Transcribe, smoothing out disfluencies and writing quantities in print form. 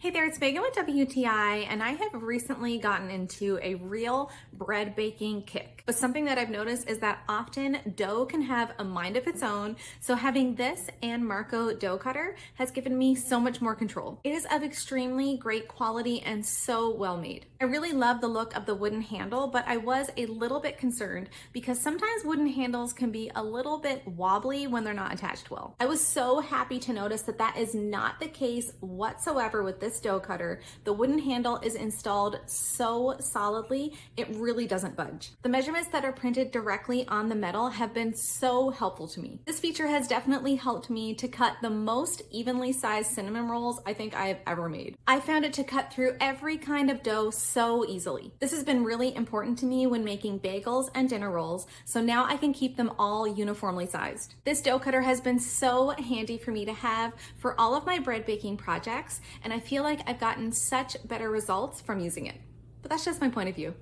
Hey there, it's Megan with WTI, and I have recently gotten into a real bread baking kick. But something that I've noticed is that often dough can have a mind of its own, so having this Anmarko dough cutter has given me so much more control. It is of extremely great quality and so well made. I really love the look of the wooden handle, but I was a little bit concerned because sometimes wooden handles can be a little bit wobbly when they're not attached well. I was so happy to notice that that is not the case whatsoever with this dough cutter. The wooden handle is installed so solidly, it really doesn't budge. The measurements that are printed directly on the metal have been so helpful to me. This feature has definitely helped me to cut the most evenly sized cinnamon rolls I think I have ever made. I found it to cut through every kind of dough so easily. This has been really important to me when making bagels and dinner rolls, so now I can keep them all uniformly sized. This dough cutter has been so handy for me to have for all of my bread baking projects, and I feel like I've gotten such better results from using it. But that's just my point of view.